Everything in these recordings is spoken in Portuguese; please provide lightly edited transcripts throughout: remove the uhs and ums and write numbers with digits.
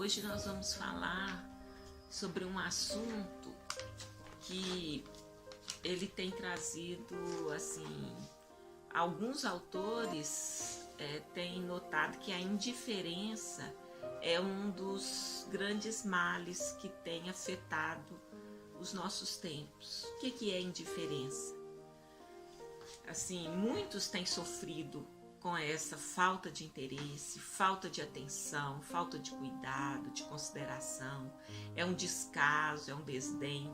Hoje nós vamos falar sobre um assunto que ele tem trazido, assim, alguns autores têm notado que a indiferença é um dos grandes males que tem afetado os nossos tempos. O que é indiferença? Assim, muitos têm sofrido com essa falta de interesse, falta de atenção, falta de cuidado, de consideração, é um descaso, é um desdém.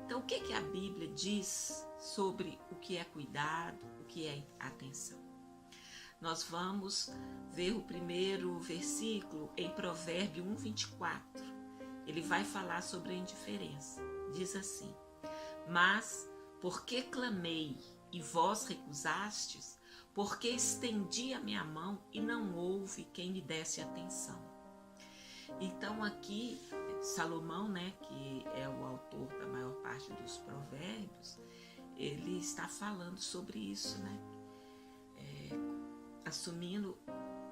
Então, o que a Bíblia diz sobre o que é cuidado, o que é atenção? Nós vamos ver o primeiro versículo em Provérbios 1:24. Ele vai falar sobre a indiferença. Diz assim: mas porque clamei e vós recusastes, porque estendi a minha mão e não houve quem me desse atenção. Então aqui, Salomão, que é o autor da maior parte dos provérbios, ele está falando sobre isso, assumindo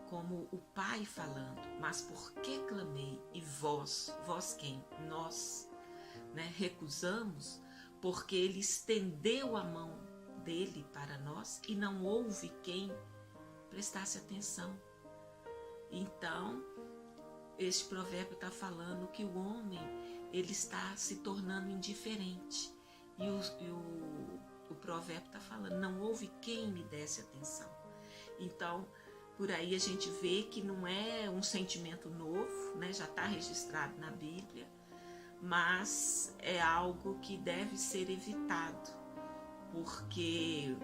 como o pai falando, mas por que clamei e vós quem? Nós, recusamos, porque ele estendeu a mão dele para nós e não houve quem prestasse atenção. Então, este provérbio está falando que o homem ele está se tornando indiferente. E o provérbio está falando, não houve quem me desse atenção. Então, por aí a gente vê que não é um sentimento novo, já está registrado na Bíblia, mas é algo que deve ser evitado, porque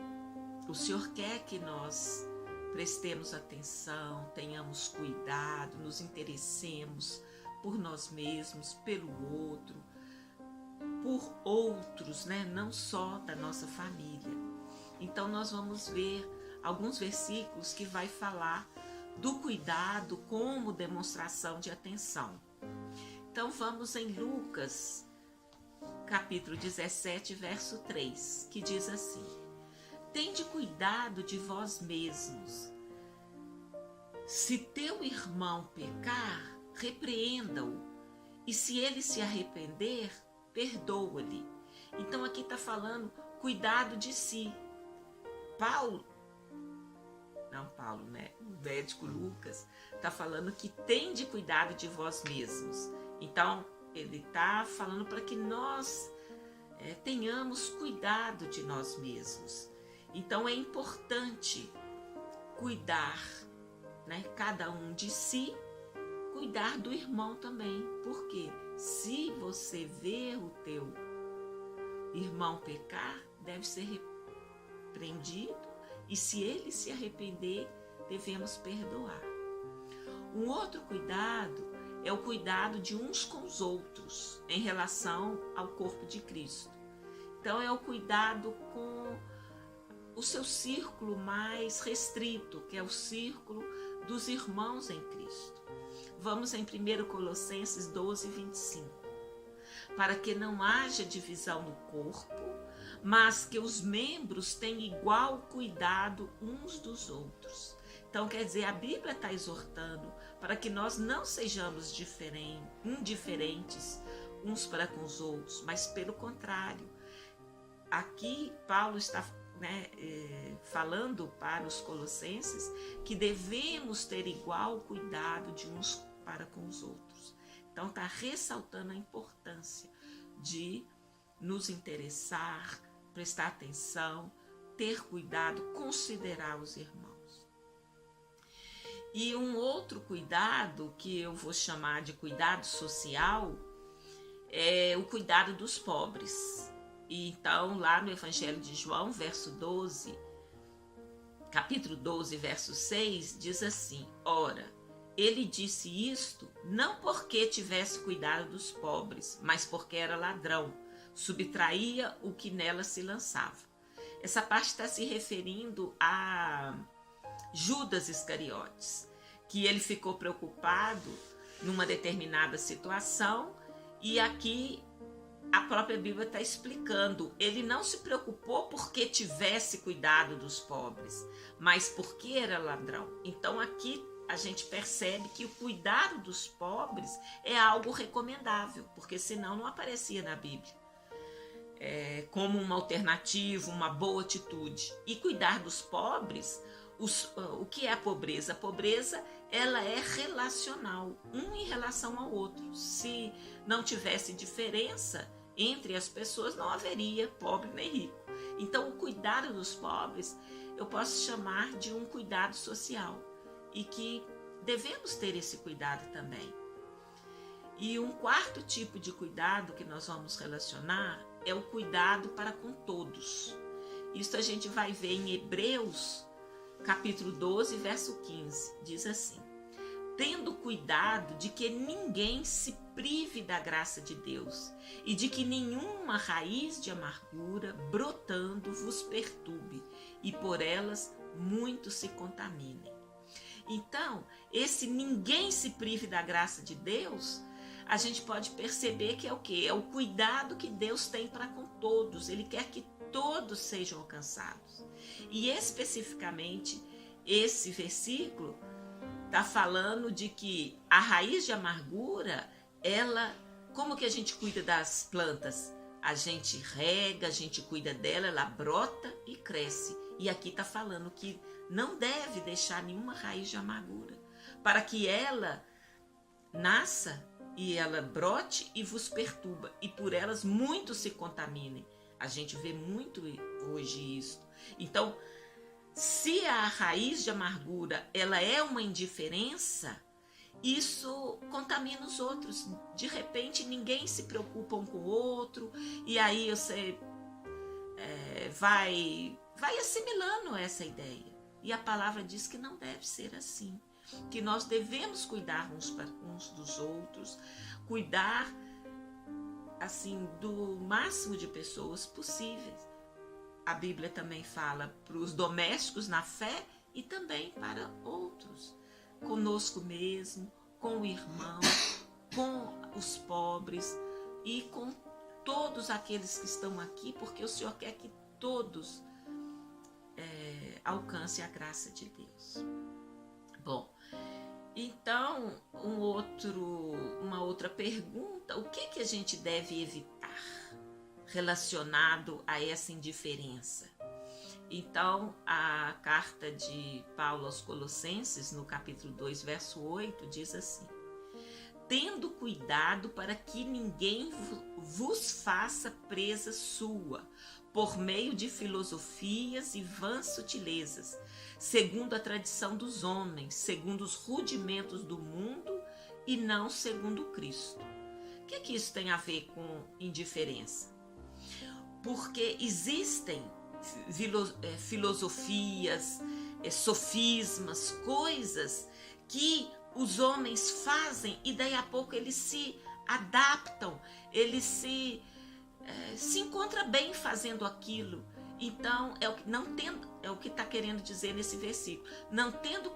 o Senhor quer que nós prestemos atenção, tenhamos cuidado, nos interessemos por nós mesmos, pelo outro, por outros, não só da nossa família. Então nós vamos ver alguns versículos que vai falar do cuidado como demonstração de atenção. Então vamos em Lucas, capítulo 17, verso 3, que diz assim: tende cuidado de vós mesmos. Se teu irmão pecar, repreenda-o, e se ele se arrepender, perdoa-lhe. Então aqui está falando cuidado de si. O médico Lucas está falando que tende cuidado de vós mesmos. Então ele está falando para que nós tenhamos cuidado de nós mesmos. Então é importante cuidar, cada um de si, cuidar do irmão também. Porque se você vê o teu irmão pecar, deve ser repreendido, e se ele se arrepender, devemos perdoar. Um outro cuidado é o cuidado de uns com os outros em relação ao corpo de Cristo. Então é o cuidado com o seu círculo mais restrito, que é o círculo dos irmãos em Cristo. Vamos em 1 Colossenses 12:25. Para que não haja divisão no corpo, mas que os membros tenham igual cuidado uns dos outros. Então, quer dizer, a Bíblia está exortando para que nós não sejamos indiferentes uns para com os outros, mas pelo contrário. Aqui, Paulo está falando para os colossenses que devemos ter igual cuidado de uns para com os outros. Então, está ressaltando a importância de nos interessar, prestar atenção, ter cuidado, considerar os irmãos. E um outro cuidado, que eu vou chamar de cuidado social, é o cuidado dos pobres. E então, lá no Evangelho de João, capítulo 12, verso 6, diz assim: ora, ele disse isto não porque tivesse cuidado dos pobres, mas porque era ladrão, subtraía o que nela se lançava. Essa parte está se referindo a Judas Iscariotes, que ele ficou preocupado numa determinada situação, e aqui a própria Bíblia está explicando, ele não se preocupou porque tivesse cuidado dos pobres, mas porque era ladrão. Então aqui a gente percebe que o cuidado dos pobres é algo recomendável, porque senão não aparecia na Bíblia como uma alternativa, uma boa atitude. E cuidar dos pobres, o que é a pobreza? A pobreza, ela é relacional, um em relação ao outro. Se não tivesse diferença entre as pessoas, não haveria pobre nem rico. Então, o cuidado dos pobres, eu posso chamar de um cuidado social, e que devemos ter esse cuidado também. E um quarto tipo de cuidado que nós vamos relacionar é o cuidado para com todos. Isso a gente vai ver em Hebreus, capítulo 12, verso 15. Diz assim: tendo cuidado de que ninguém se prive da graça de Deus e de que nenhuma raiz de amargura brotando vos perturbe e por elas muitos se contaminem. Então, esse ninguém se prive da graça de Deus, a gente pode perceber que é o quê? É o cuidado que Deus tem para com todos. Ele quer que todos sejam alcançados. E especificamente, esse versículo está falando de que a raiz de amargura, como que a gente cuida das plantas? A gente rega, a gente cuida dela, ela brota e cresce. E aqui está falando que não deve deixar nenhuma raiz de amargura, para que ela nasça e ela brote e vos perturba, e por elas muitos se contaminem. A gente vê muito hoje isso. Então, se a raiz de amargura ela é uma indiferença, isso contamina os outros. De repente, ninguém se preocupa um com o outro, e aí você vai assimilando essa ideia. E a palavra diz que não deve ser assim, que nós devemos cuidar uns dos outros, cuidar assim do máximo de pessoas possíveis. A Bíblia também fala para os domésticos na fé e também para outros, conosco mesmo, com o irmão, com os pobres e com todos aqueles que estão aqui, porque o Senhor quer que todos alcancem a graça de Deus. Bom, então, uma outra pergunta: o que a gente deve evitar relacionado a essa indiferença? Então, a carta de Paulo aos Colossenses, no capítulo 2, verso 8, diz assim: tendo cuidado para que ninguém vos faça presa sua, por meio de filosofias e vãs sutilezas, segundo a tradição dos homens, segundo os rudimentos do mundo e não segundo Cristo. O que isso tem a ver com indiferença? Porque existem filosofias, sofismas, coisas que os homens fazem e daí a pouco eles se adaptam, eles se encontram bem fazendo aquilo. Então é o que está querendo dizer nesse versículo: não tendo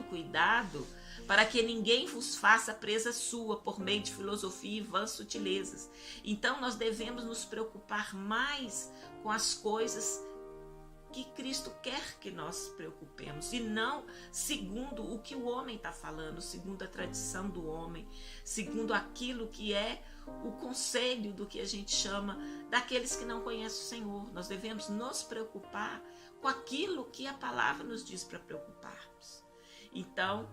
cuidado para que ninguém vos faça presa sua por meio de filosofia e vãs sutilezas. Então nós devemos nos preocupar mais com as coisas que Cristo quer que nós preocupemos, e não segundo o que o homem está falando, segundo a tradição do homem, segundo aquilo que é o conselho do que a gente chama daqueles que não conhecem o Senhor. Nós devemos nos preocupar com aquilo que a palavra nos diz para preocuparmos. Então,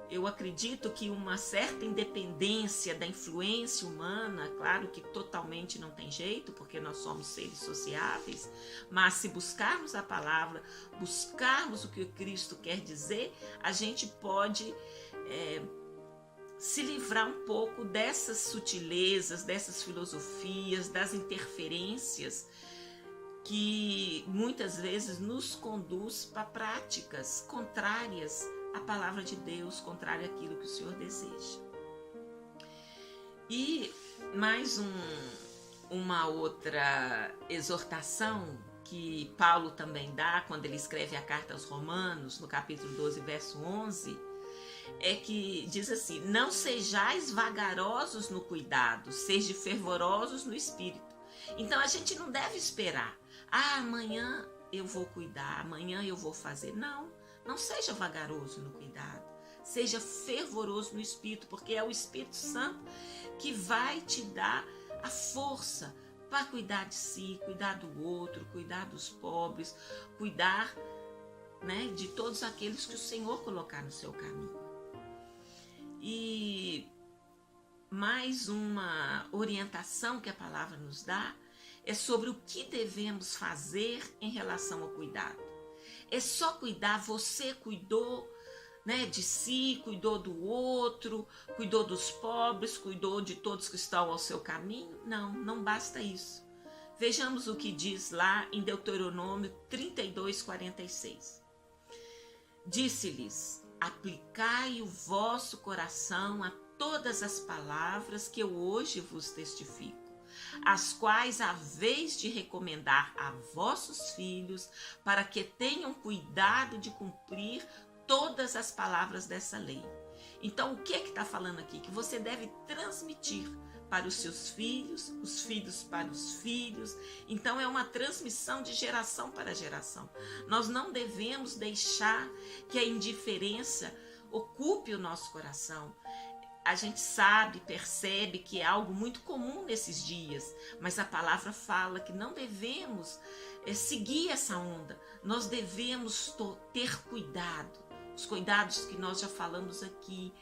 eu acredito que uma certa independência da influência humana, claro que totalmente não tem jeito, porque nós somos seres sociáveis, mas se buscarmos a palavra, buscarmos o que Cristo quer dizer, a gente pode se livrar um pouco dessas sutilezas, dessas filosofias, das interferências que muitas vezes nos conduz para práticas contrárias à palavra de Deus, contrária àquilo que o Senhor deseja. E mais uma outra exortação que Paulo também dá quando ele escreve a carta aos Romanos, no capítulo 12, verso 11, é que diz assim: não sejais vagarosos no cuidado, sejam fervorosos no espírito. Então a gente não deve esperar, amanhã eu vou cuidar, amanhã eu vou fazer. Não, Não seja vagaroso no cuidado. Seja fervoroso no Espírito, porque é o Espírito Santo que vai te dar a força para cuidar de si, cuidar do outro, cuidar dos pobres, cuidar, né, de todos aqueles que o Senhor colocar no seu caminho. E mais uma orientação que a palavra nos dá é sobre o que devemos fazer em relação ao cuidado. É só cuidar, você cuidou, né, de si, cuidou do outro, cuidou dos pobres, cuidou de todos que estão ao seu caminho? Não, não basta isso. Vejamos o que diz lá em Deuteronômio 32:46. Disse-lhes: aplicai o vosso coração a todas as palavras que eu hoje vos testifico, as quais haveis de recomendar a vossos filhos, para que tenham cuidado de cumprir todas as palavras dessa lei. Então, o que está falando aqui? Que você deve transmitir para os seus filhos, os filhos para os filhos. Então, é uma transmissão de geração para geração. Nós não devemos deixar que a indiferença ocupe o nosso coração. A gente sabe, percebe que é algo muito comum nesses dias, mas a palavra fala que não devemos seguir essa onda. Nós devemos ter cuidado, os cuidados que nós já falamos aqui,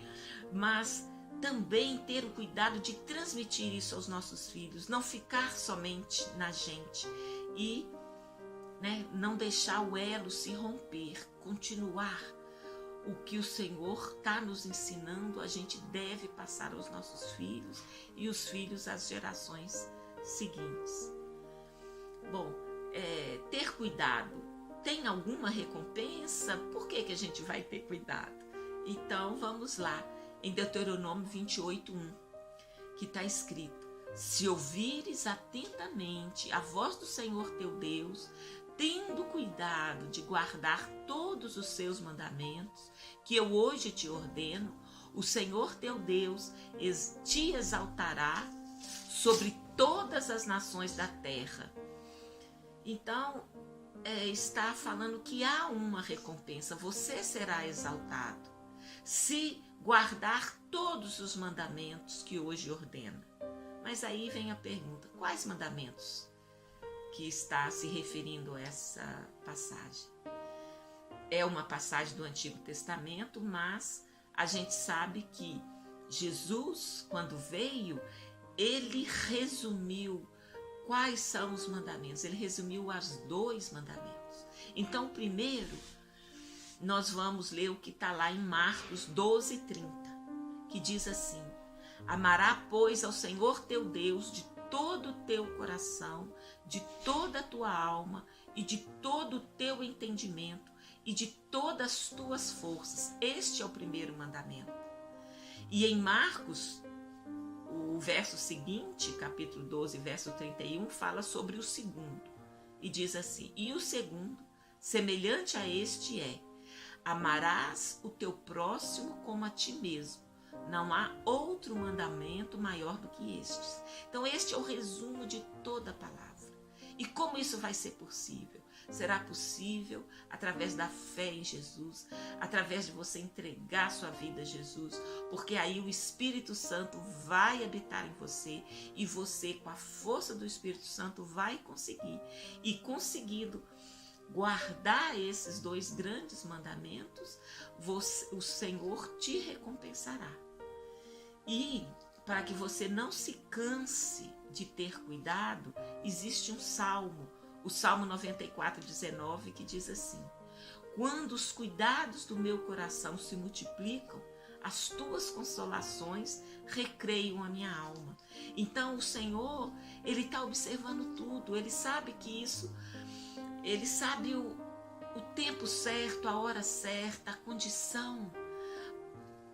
mas também ter o cuidado de transmitir isso aos nossos filhos, não ficar somente na gente e, né, não deixar o elo se romper, continuar. O que o Senhor está nos ensinando, a gente deve passar aos nossos filhos e os filhos às gerações seguintes. Bom, ter cuidado tem alguma recompensa? Por que a gente vai ter cuidado? Então vamos lá, em Deuteronômio 28:1, que está escrito: se ouvires atentamente a voz do Senhor teu Deus, tendo cuidado de guardar todos os seus mandamentos, que eu hoje te ordeno, o Senhor teu Deus te exaltará sobre todas as nações da terra. Então, está falando que há uma recompensa, você será exaltado, se guardar todos os mandamentos que hoje ordena. Mas aí vem a pergunta, quais mandamentos que está se referindo a essa passagem? É uma passagem do Antigo Testamento, mas a gente sabe que Jesus, quando veio, ele resumiu quais são os mandamentos. Ele resumiu as 2 mandamentos. Então, o primeiro, nós vamos ler o que está lá em Marcos 12:30, que diz assim: amará, pois, ao Senhor teu Deus de todo o teu coração, de toda a tua alma e de todo o teu entendimento e de todas as tuas forças. Este é o primeiro mandamento. E em Marcos, o verso seguinte, capítulo 12, verso 31, fala sobre o segundo. E diz assim: e o segundo, semelhante a este é: amarás o teu próximo como a ti mesmo. Não há outro mandamento maior do que estes. Então, este é o resumo de toda a palavra. E como isso vai ser possível? Será possível através da fé em Jesus, através de você entregar sua vida a Jesus, porque aí o Espírito Santo vai habitar em você e você, com a força do Espírito Santo, vai conseguir. E conseguindo guardar esses 2 grandes mandamentos, o Senhor te recompensará. E para que você não se canse de ter cuidado, existe um salmo, o Salmo 94:19, que diz assim: quando os cuidados do meu coração se multiplicam, as tuas consolações recreiam a minha alma. Então o Senhor, ele está observando tudo, ele sabe que isso, ele sabe o tempo certo, a hora certa, a condição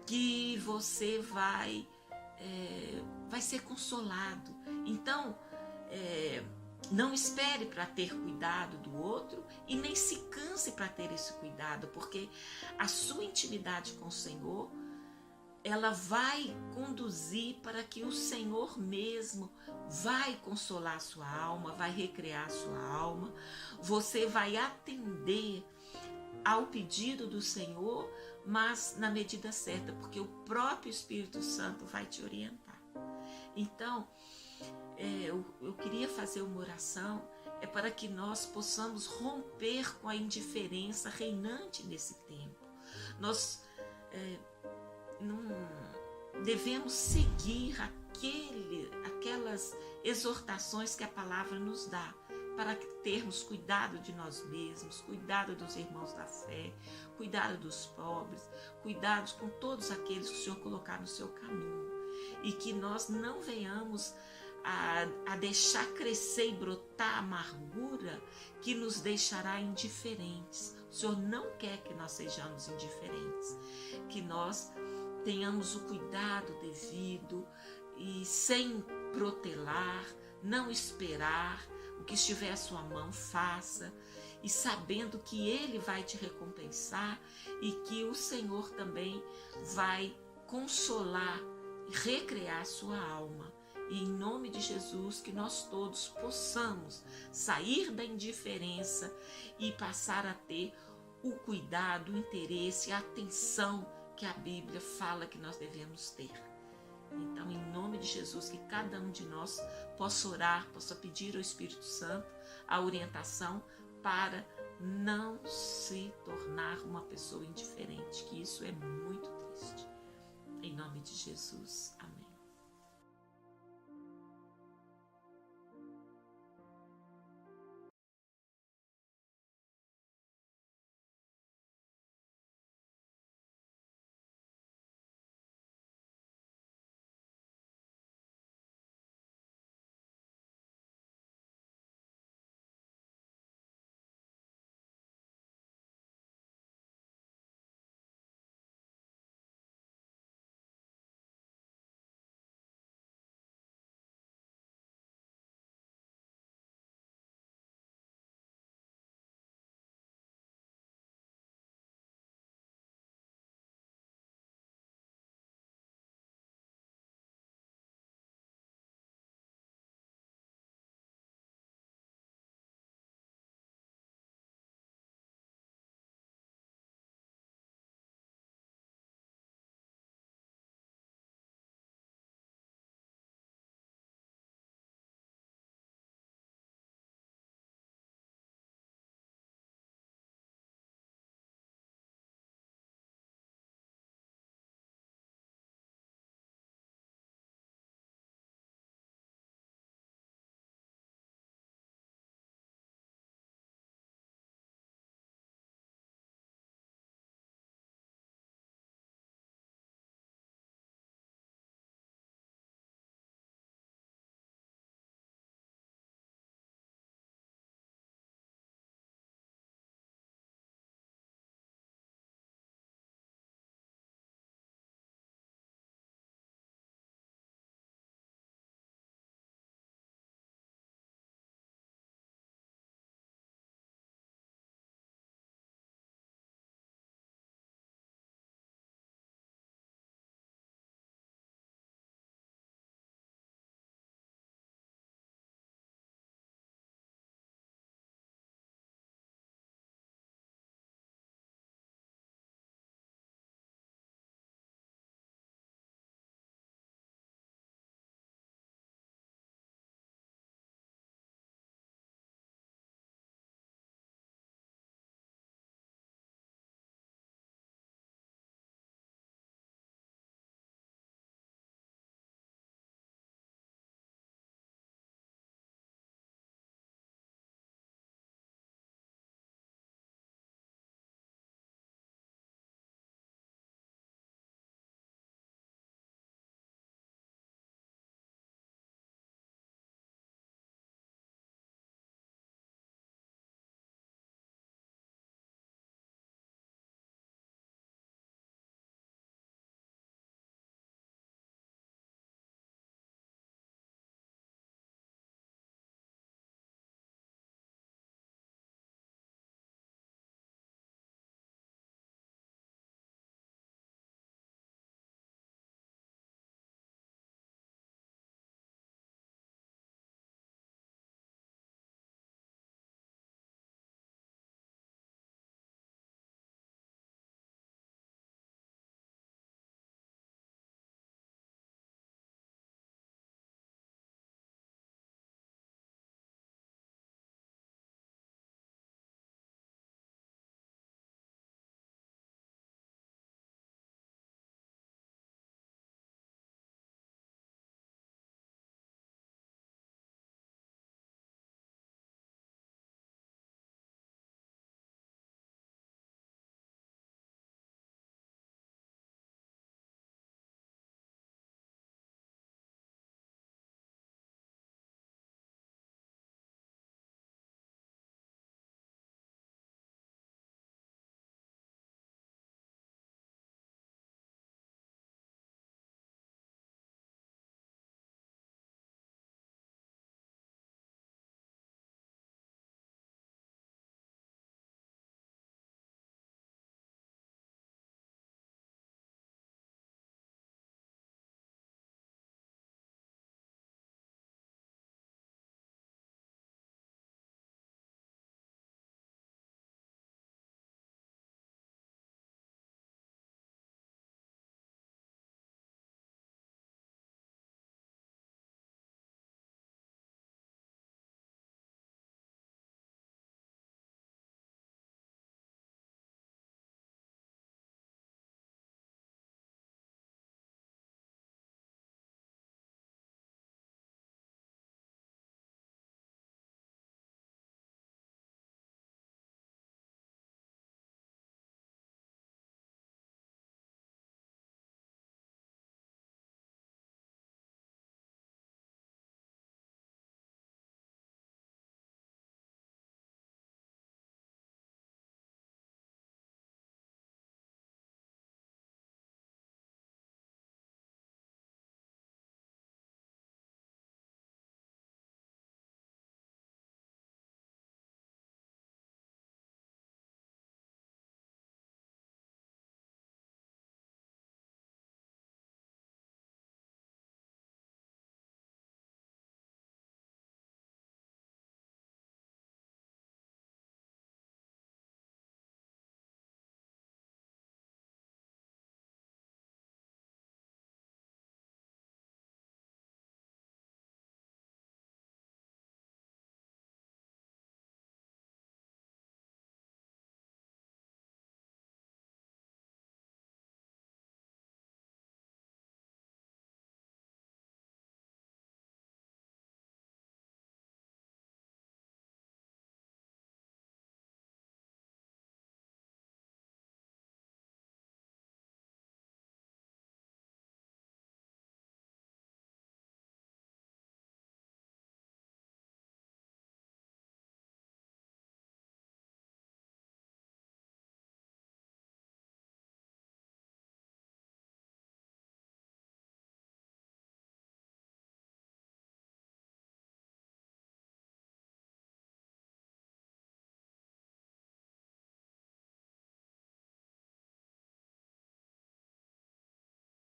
que você vai ser consolado. Então, não espere para ter cuidado do outro e nem se canse para ter esse cuidado, porque a sua intimidade com o Senhor, ela vai conduzir para que o Senhor mesmo vai consolar a sua alma, vai recriar a sua alma, você vai atender ao pedido do Senhor, mas na medida certa, porque o próprio Espírito Santo vai te orientar. Então, eu queria fazer uma oração, para que nós possamos romper com a indiferença reinante nesse tempo. Nós não devemos seguir aquelas exortações que a palavra nos dá, para termos cuidado de nós mesmos, cuidado dos irmãos da fé, cuidado dos pobres, cuidados com todos aqueles que o Senhor colocar no seu caminho. E que nós não venhamos a deixar crescer e brotar a amargura que nos deixará indiferentes. O Senhor não quer que nós sejamos indiferentes, que nós tenhamos o cuidado devido e sem protelar, não esperar. O que estiver à sua mão, faça, e sabendo que Ele vai te recompensar e que o Senhor também vai consolar e recrear a sua alma. E em nome de Jesus, que nós todos possamos sair da indiferença e passar a ter o cuidado, o interesse, a atenção que a Bíblia fala que nós devemos ter. Então, em nome de Jesus, que cada um de nós possa orar, possa pedir ao Espírito Santo a orientação para não se tornar uma pessoa indiferente, que isso é muito triste. Em nome de Jesus, amém.